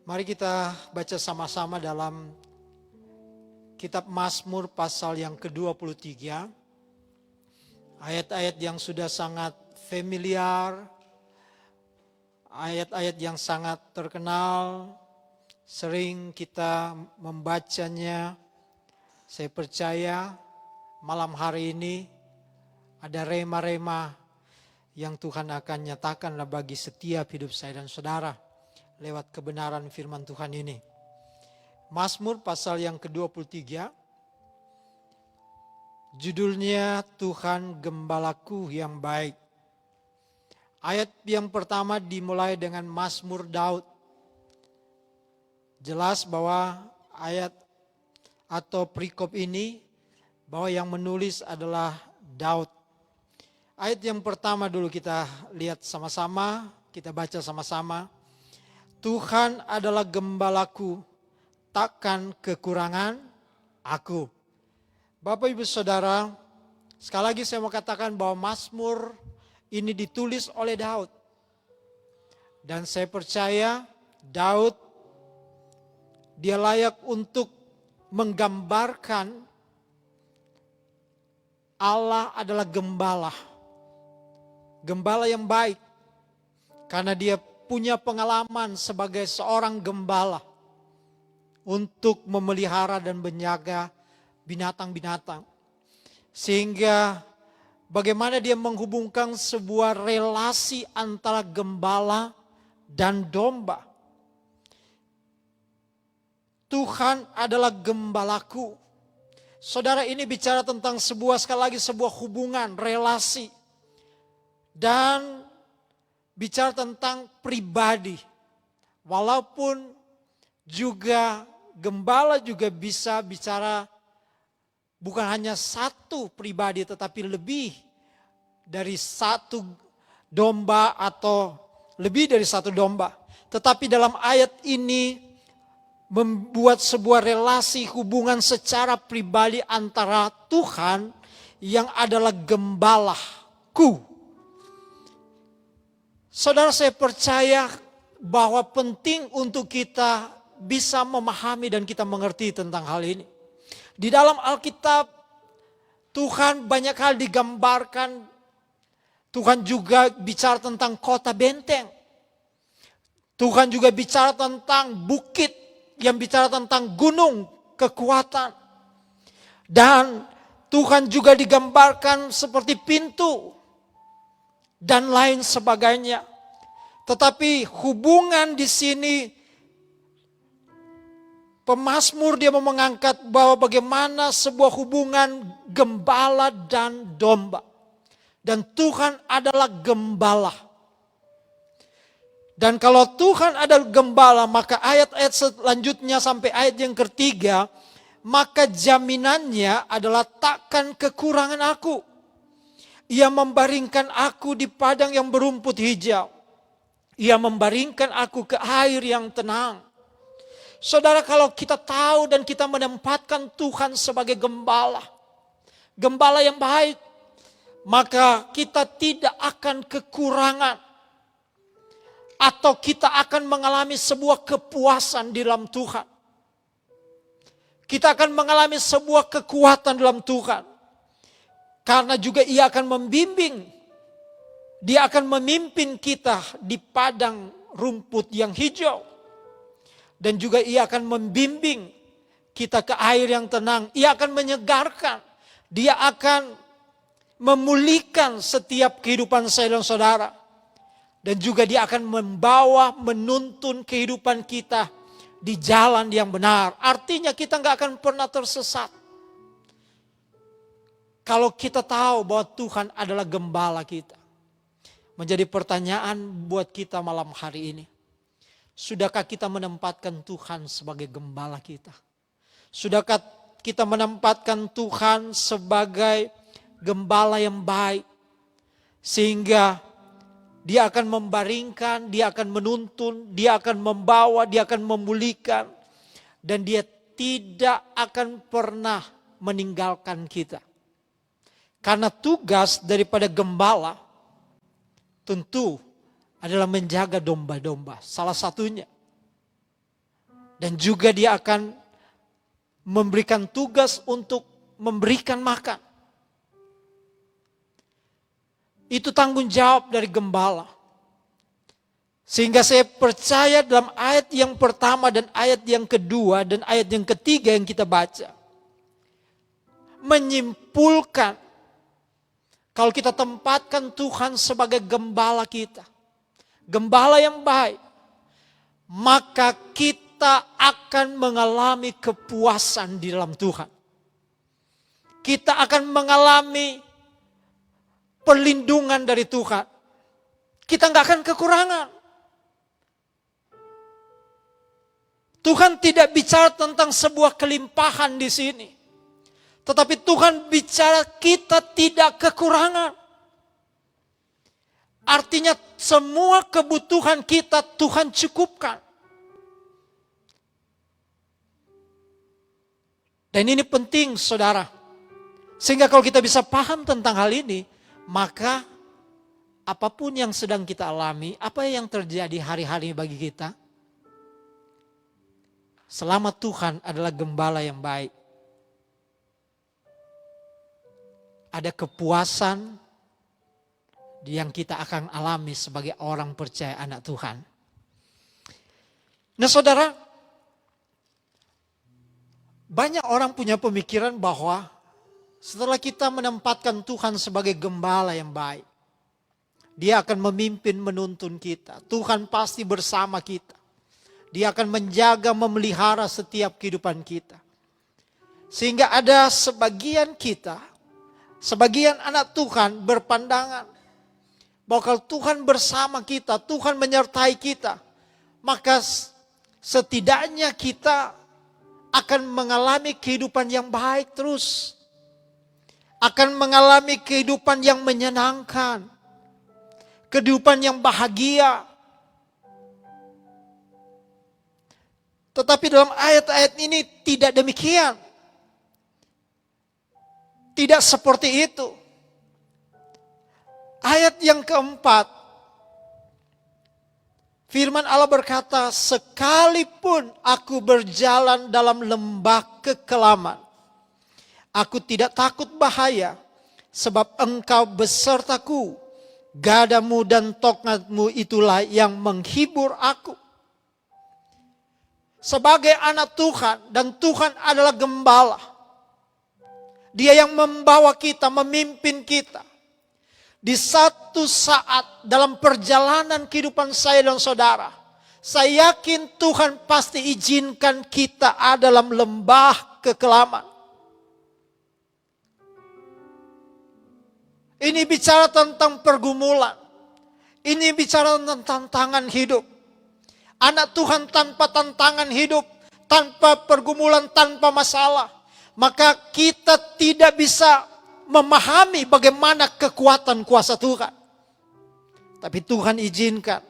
Mari kita baca sama-sama dalam kitab Mazmur pasal yang ke-23. Ayat-ayat yang sudah sangat familiar, ayat-ayat yang sangat terkenal, sering kita membacanya. Saya percaya malam hari ini ada rema-rema yang Tuhan akan nyatakanlah bagi setiap hidup saya dan saudara lewat kebenaran firman Tuhan ini. Mazmur pasal yang ke-23, judulnya Tuhan Gembalaku yang baik. Ayat yang pertama dimulai dengan Mazmur Daud. Jelas bahwa ayat atau perikop ini bahwa yang menulis adalah Daud. Ayat yang pertama dulu kita lihat sama-sama, kita baca sama-sama. Tuhan adalah gembalaku, takkan kekurangan aku. Bapak Ibu Saudara, sekali lagi saya mau katakan bahwa Mazmur ini ditulis oleh Daud. Dan saya percaya Daud dia layak untuk menggambarkan Allah adalah gembala. Gembala yang baik. Karena dia punya pengalaman sebagai seorang gembala untuk memelihara dan menjaga binatang-binatang. Sehingga bagaimana dia menghubungkan sebuah relasi antara gembala dan domba. Tuhan adalah gembalaku. Saudara, ini bicara tentang sekali lagi sebuah hubungan, relasi. Dan bicara tentang pribadi. Walaupun juga gembala juga bisa bicara bukan hanya satu pribadi tetapi lebih dari satu domba atau lebih dari satu domba. Tetapi dalam ayat ini membuat sebuah relasi hubungan secara pribadi antara Tuhan yang adalah gembalaku. Saudara, saya percaya bahwa penting untuk kita bisa memahami dan kita mengerti tentang hal ini. Di dalam Alkitab, Tuhan banyak hal digambarkan. Tuhan juga bicara tentang kota benteng. Tuhan juga bicara tentang bukit, yang bicara tentang gunung, kekuatan. Dan Tuhan juga digambarkan seperti pintu dan lain sebagainya. Tetapi hubungan di sini pemazmur dia mau mengangkat bahwa bagaimana sebuah hubungan gembala dan domba. Dan Tuhan adalah gembala. Dan kalau Tuhan adalah gembala, maka ayat-ayat selanjutnya sampai ayat yang ketiga, maka jaminannya adalah takkan kekurangan aku. Ia membaringkan aku di padang yang berumput hijau. Ia membaringkan aku ke air yang tenang. Saudara, kalau kita tahu dan kita menempatkan Tuhan sebagai gembala, gembala yang baik, maka kita tidak akan kekurangan. Atau kita akan mengalami sebuah kepuasan di dalam Tuhan. Kita akan mengalami sebuah kekuatan dalam Tuhan. Karena juga ia akan membimbing. Dia akan memimpin kita di padang rumput yang hijau. Dan juga ia akan membimbing kita ke air yang tenang. Ia akan menyegarkan. Dia akan memulihkan setiap kehidupan saya dan saudara. Dan juga dia akan membawa, menuntun kehidupan kita di jalan yang benar. Artinya kita gak akan pernah tersesat. Kalau kita tahu bahwa Tuhan adalah gembala kita. Menjadi pertanyaan buat kita malam hari ini. Sudahkah kita menempatkan Tuhan sebagai gembala kita? Sudahkah kita menempatkan Tuhan sebagai gembala yang baik? Sehingga dia akan membaringkan, dia akan menuntun, dia akan membawa, dia akan memulihkan. Dan dia tidak akan pernah meninggalkan kita. Karena tugas daripada gembala tentu adalah menjaga domba-domba. Salah satunya. Dan juga dia akan memberikan tugas untuk memberikan makan. Itu tanggung jawab dari gembala. Sehingga saya percaya dalam ayat yang pertama dan ayat yang kedua dan ayat yang ketiga yang kita baca, menyimpulkan kalau kita tempatkan Tuhan sebagai gembala kita, gembala yang baik, maka kita akan mengalami kepuasan di dalam Tuhan. Kita akan mengalami perlindungan dari Tuhan. Kita nggak akan kekurangan. Tuhan tidak bicara tentang sebuah kelimpahan di sini. Tetapi Tuhan bicara kita tidak kekurangan. Artinya semua kebutuhan kita Tuhan cukupkan. Dan ini penting saudara. Sehingga kalau kita bisa paham tentang hal ini, maka apapun yang sedang kita alami, apa yang terjadi hari-hari bagi kita, selama Tuhan adalah gembala yang baik, ada kepuasan yang kita akan alami sebagai orang percaya anak Tuhan. Nah saudara, banyak orang punya pemikiran bahwa setelah kita menempatkan Tuhan sebagai gembala yang baik, Dia akan memimpin menuntun kita. Tuhan pasti bersama kita. Dia akan menjaga, memelihara setiap kehidupan kita. Sehingga ada sebagian kita, sebagian anak Tuhan berpandangan bahwa kalau Tuhan bersama kita, Tuhan menyertai kita, maka setidaknya kita akan mengalami kehidupan yang baik terus. Akan mengalami kehidupan yang menyenangkan. Kehidupan yang bahagia. Tetapi dalam ayat-ayat ini tidak demikian. Tidak seperti itu. Ayat yang keempat, firman Allah berkata, sekalipun aku berjalan dalam lembah kekelaman, aku tidak takut bahaya, sebab engkau besertaku, gadamu dan tongkatmu itulah yang menghibur aku. Sebagai anak Tuhan, dan Tuhan adalah gembala, Dia yang membawa kita, memimpin kita. Di satu saat dalam perjalanan kehidupan saya dan saudara, saya yakin Tuhan pasti izinkan kita ada dalam lembah kekelaman. Ini bicara tentang pergumulan. Ini bicara tentang tantangan hidup. Anak Tuhan tanpa tantangan hidup, tanpa pergumulan, tanpa masalah, maka kita tidak bisa memahami bagaimana kekuatan kuasa Tuhan. Tapi Tuhan izinkan.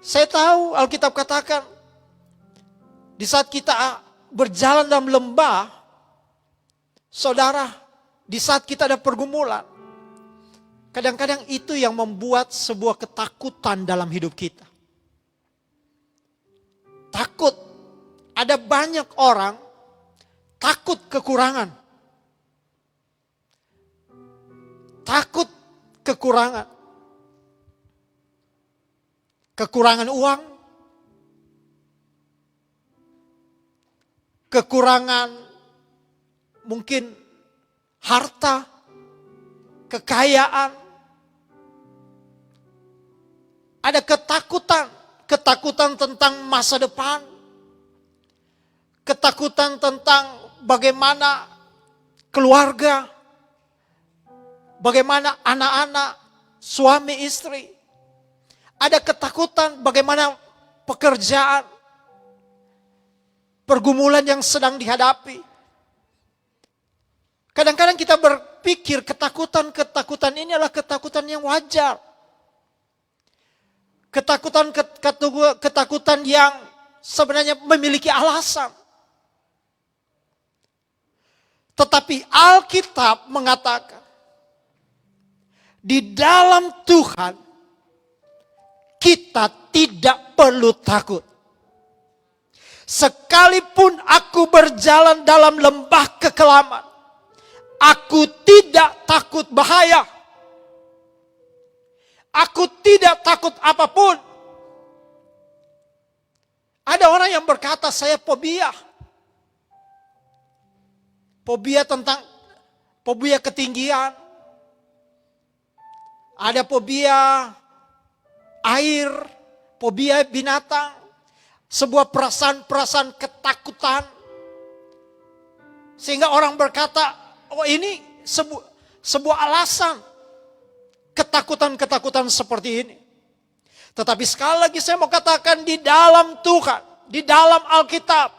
Saya tahu Alkitab katakan, di saat kita berjalan dalam lembah, saudara, di saat kita ada pergumulan, kadang-kadang itu yang membuat sebuah ketakutan dalam hidup kita. Takut. Ada banyak orang takut kekurangan. Takut kekurangan. Kekurangan uang. Kekurangan mungkin harta, kekayaan. Ada ketakutan. Ketakutan tentang masa depan. Ketakutan tentang bagaimana keluarga, bagaimana anak-anak, suami istri. Ada ketakutan bagaimana pekerjaan, pergumulan yang sedang dihadapi. Kadang-kadang kita berpikir ketakutan ini adalah ketakutan yang wajar. Ketakutan yang sebenarnya memiliki alasan. Tetapi Alkitab mengatakan, di dalam Tuhan kita tidak perlu takut. Sekalipun aku berjalan dalam lembah kekelaman, aku tidak takut bahaya. Aku tidak takut apapun. Ada orang yang berkata, saya fobia. Fobia ketinggian. Ada fobia air, fobia binatang. Sebuah perasaan-perasaan ketakutan. Sehingga orang berkata, oh ini sebuah alasan. Ketakutan-ketakutan seperti ini. Tetapi sekali lagi saya mau katakan, di dalam Tuhan, di dalam Alkitab,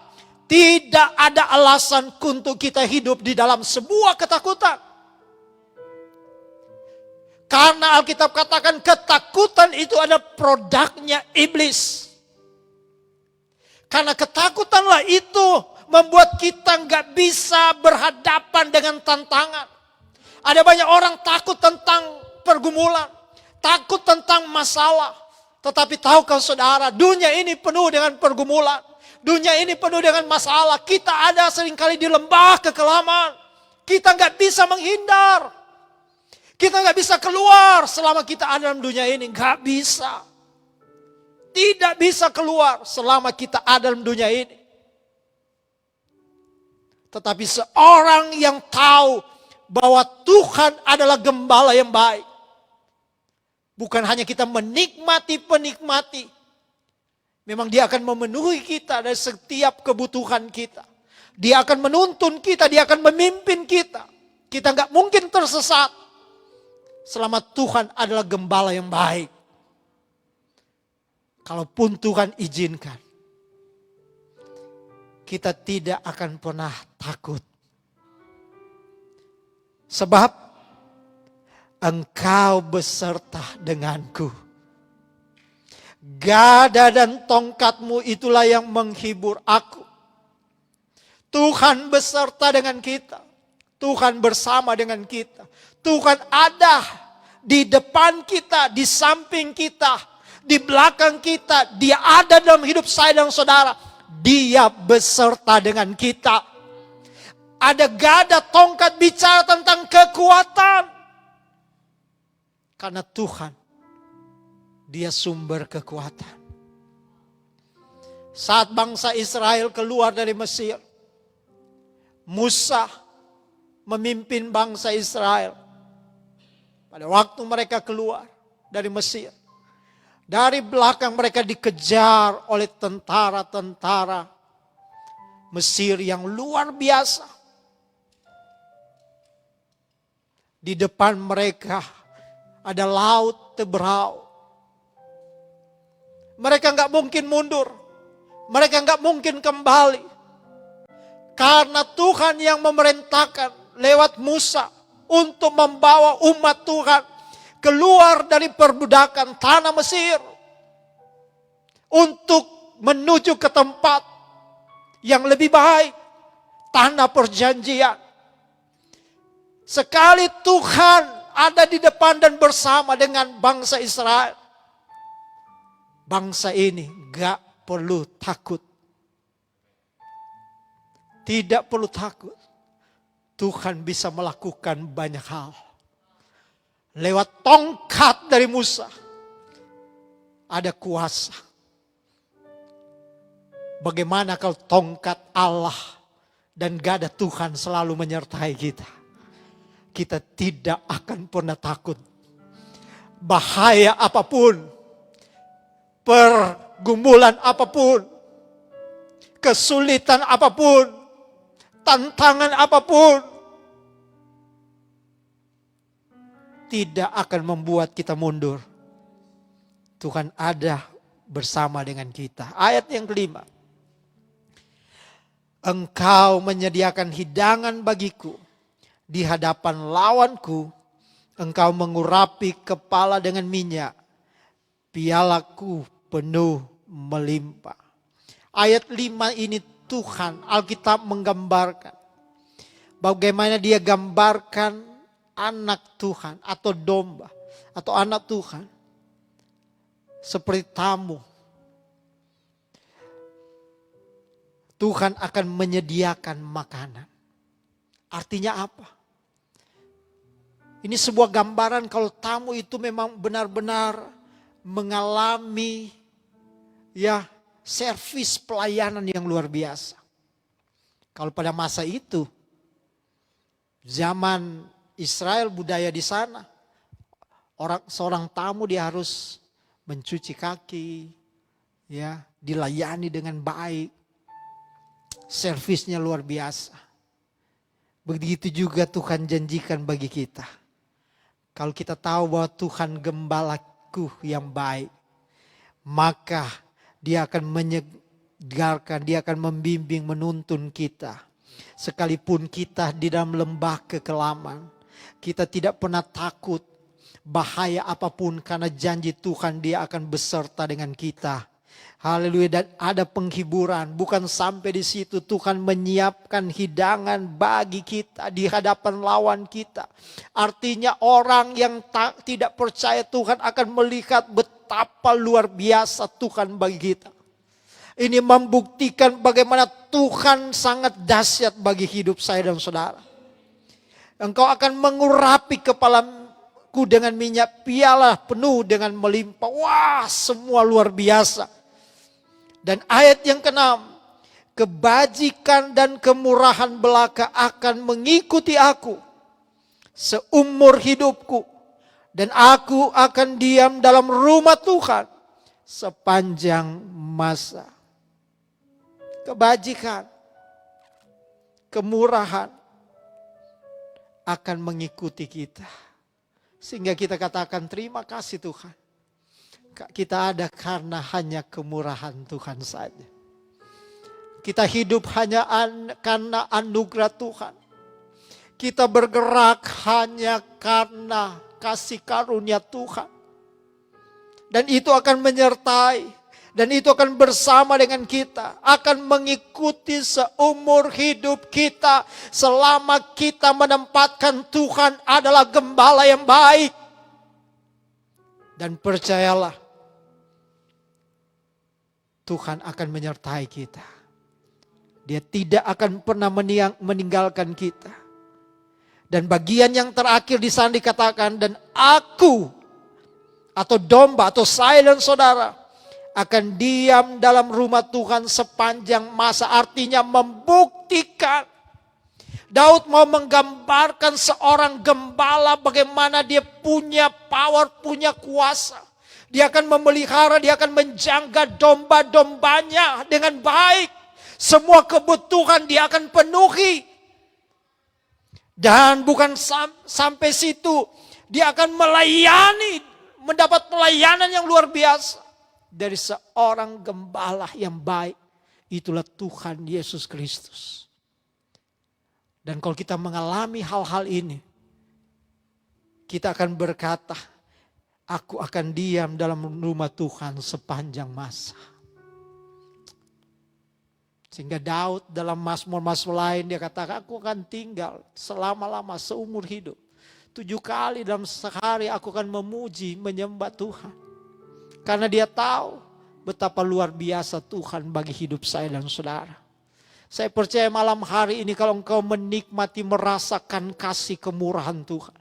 tidak ada alasan untuk kita hidup di dalam sebuah ketakutan. Karena Alkitab katakan ketakutan itu ada produknya iblis. Karena ketakutanlah itu membuat kita nggak bisa berhadapan dengan tantangan. Ada banyak orang takut tentang pergumulan, takut tentang masalah. Tetapi tahukah saudara, dunia ini penuh dengan pergumulan. Dunia ini penuh dengan masalah. Kita ada seringkali di lembah kekelaman. Kita nggak bisa menghindar. Kita nggak bisa keluar selama kita ada dalam dunia ini. Nggak bisa. Tidak bisa keluar selama kita ada dalam dunia ini. Tetapi seorang yang tahu bahwa Tuhan adalah gembala yang baik. Bukan hanya kita penikmati. Memang dia akan memenuhi kita dari setiap kebutuhan kita. Dia akan menuntun kita, dia akan memimpin kita. Kita nggak mungkin tersesat. Selama Tuhan adalah gembala yang baik. Kalaupun Tuhan izinkan, kita tidak akan pernah takut. Sebab Engkau beserta denganku. Gada dan tongkatmu itulah yang menghibur aku. Tuhan beserta dengan kita. Tuhan bersama dengan kita. Tuhan ada di depan kita, di samping kita, di belakang kita. Dia ada dalam hidup saya dan saudara. Dia beserta dengan kita. Ada gada tongkat bicara tentang kekuatan. Karena Tuhan, dia sumber kekuatan. Saat bangsa Israel keluar dari Mesir, Musa memimpin bangsa Israel. Pada waktu mereka keluar dari Mesir, dari belakang mereka dikejar oleh tentara-tentara Mesir yang luar biasa. Di depan mereka ada laut Teberau. Mereka nggak mungkin mundur. Mereka nggak mungkin kembali. Karena Tuhan yang memerintahkan lewat Musa untuk membawa umat Tuhan keluar dari perbudakan tanah Mesir. Untuk menuju ke tempat yang lebih baik. Tanah perjanjian. Sekali Tuhan ada di depan dan bersama dengan bangsa Israel. Bangsa ini gak perlu takut. Tidak perlu takut. Tuhan bisa melakukan banyak hal. Lewat tongkat dari Musa. Ada kuasa. Bagaimana kalau tongkat Allah dan gada Tuhan selalu menyertai kita. Kita tidak akan pernah takut. Bahaya apapun, pergumulan apapun, kesulitan apapun, tantangan apapun, tidak akan membuat kita mundur. Tuhan ada bersama dengan kita. Ayat yang kelima. Engkau menyediakan hidangan bagiku. Di hadapan lawanku, engkau mengurapi kepala dengan minyak. Pialaku penuh melimpah. Ayat 5 ini Tuhan, Alkitab menggambarkan. Bagaimana dia gambarkan anak Tuhan atau domba. Atau anak Tuhan. Seperti tamu Tuhan akan menyediakan makanan. Artinya apa? Ini sebuah gambaran kalau tamu itu memang benar-benar mengalami servis pelayanan yang luar biasa. Kalau pada masa itu, zaman Israel budaya di sana, seorang tamu dia harus mencuci kaki, dilayani dengan baik. Servisnya luar biasa. Begitu juga Tuhan janjikan bagi kita. Kalau kita tahu bahwa Tuhan gembalaku yang baik, maka Dia akan menyegarkan, Dia akan membimbing, menuntun kita. Sekalipun kita di dalam lembah kekelaman, kita tidak pernah takut bahaya apapun karena janji Tuhan Dia akan beserta dengan kita. Haleluya, dan ada penghiburan. Bukan sampai di situ, Tuhan menyiapkan hidangan bagi kita di hadapan lawan kita. Artinya orang yang tidak percaya Tuhan akan melihat betapa luar biasa Tuhan bagi kita. Ini membuktikan bagaimana Tuhan sangat dahsyat bagi hidup saya dan saudara. Engkau akan mengurapi kepalaku dengan minyak, piala penuh dengan melimpah. Wah, semua luar biasa. Dan ayat yang ke-6, kebajikan dan kemurahan belaka akan mengikuti aku seumur hidupku. Dan aku akan diam dalam rumah Tuhan sepanjang masa. Kebajikan, kemurahan akan mengikuti kita. Sehingga kita katakan terima kasih Tuhan. Kita ada karena hanya kemurahan Tuhan saja. Kita hidup hanya karena anugerah Tuhan. Kita bergerak hanya karena kasih karunia Tuhan. Dan itu akan menyertai. Dan itu akan bersama dengan kita. Akan mengikuti seumur hidup kita. Selama kita menempatkan Tuhan adalah gembala yang baik. Dan percayalah, Tuhan akan menyertai kita. Dia tidak akan pernah meninggalkan kita. Dan bagian yang terakhir di sana dikatakan, dan aku atau domba atau saya dan saudara akan diam dalam rumah Tuhan sepanjang masa. Artinya membuktikan. Daud mau menggambarkan seorang gembala bagaimana dia punya power, punya kuasa. Dia akan memelihara, dia akan menjaga domba-dombanya dengan baik. Semua kebutuhan dia akan penuhi. Dan bukan sampai situ, dia akan melayani, mendapat pelayanan yang luar biasa. Dari seorang gembala yang baik. Itulah Tuhan Yesus Kristus. Dan kalau kita mengalami hal-hal ini, kita akan berkata, aku akan diam dalam rumah Tuhan sepanjang masa. Sehingga Daud dalam mazmur-mazmur lain dia katakan, aku akan tinggal selama-lama seumur hidup. 7 kali dalam sehari aku akan memuji, menyembah Tuhan. Karena dia tahu betapa luar biasa Tuhan bagi hidup saya dan saudara. Saya percaya malam hari ini kalau engkau menikmati, merasakan kasih kemurahan Tuhan.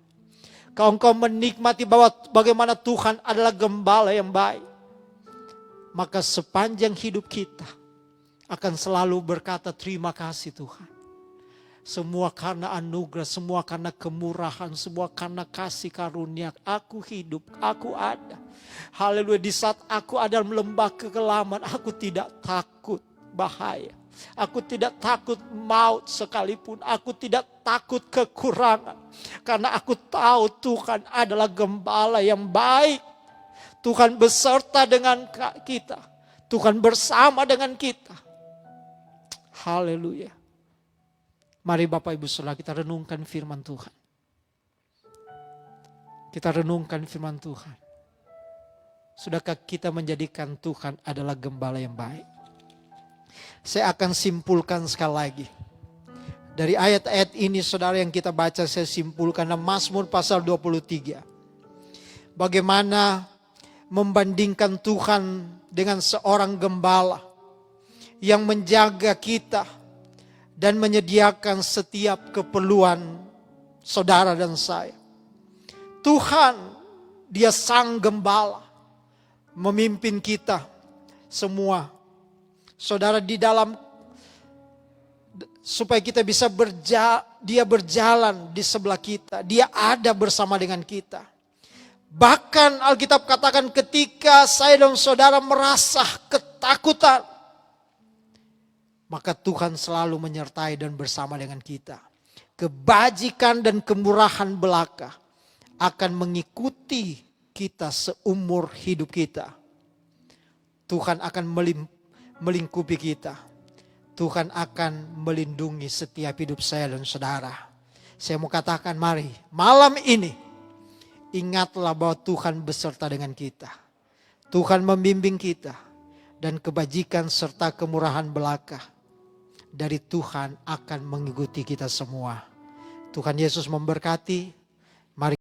Kalau engkau menikmati bahwa bagaimana Tuhan adalah gembala yang baik. Maka sepanjang hidup kita akan selalu berkata terima kasih Tuhan. Semua karena anugerah, semua karena kemurahan, semua karena kasih karunia. Aku hidup, aku ada. Haleluya, di saat aku ada dalam lembah kekelaman, aku tidak takut bahaya. Aku tidak takut maut sekalipun. Aku tidak takut kekurangan. Karena aku tahu Tuhan adalah gembala yang baik. Tuhan beserta dengan kita. Tuhan bersama dengan kita. Haleluya. Mari Bapak Ibu Saudara kita renungkan firman Tuhan. Kita renungkan firman Tuhan. Sudahkah kita menjadikan Tuhan adalah gembala yang baik? Saya akan simpulkan sekali lagi. Dari ayat-ayat ini saudara yang kita baca saya simpulkan dalam Mazmur pasal 23. Bagaimana membandingkan Tuhan dengan seorang gembala yang menjaga kita dan menyediakan setiap keperluan saudara dan saya. Tuhan, Dia Sang Gembala, memimpin kita semua. Saudara, di dalam supaya kita bisa Dia berjalan di sebelah kita. Dia ada bersama dengan kita. Bahkan Alkitab katakan ketika saya dan saudara merasa ketakutan, maka Tuhan selalu menyertai dan bersama dengan kita. Kebajikan dan kemurahan belaka akan mengikuti kita seumur hidup kita. Tuhan akan melingkupi kita. Tuhan akan melindungi setiap hidup saya dan saudara. Saya mau katakan, mari malam ini ingatlah bahwa Tuhan beserta dengan kita. Tuhan membimbing kita, dan kebajikan serta kemurahan belaka dari Tuhan akan mengikuti kita semua. Tuhan Yesus memberkati.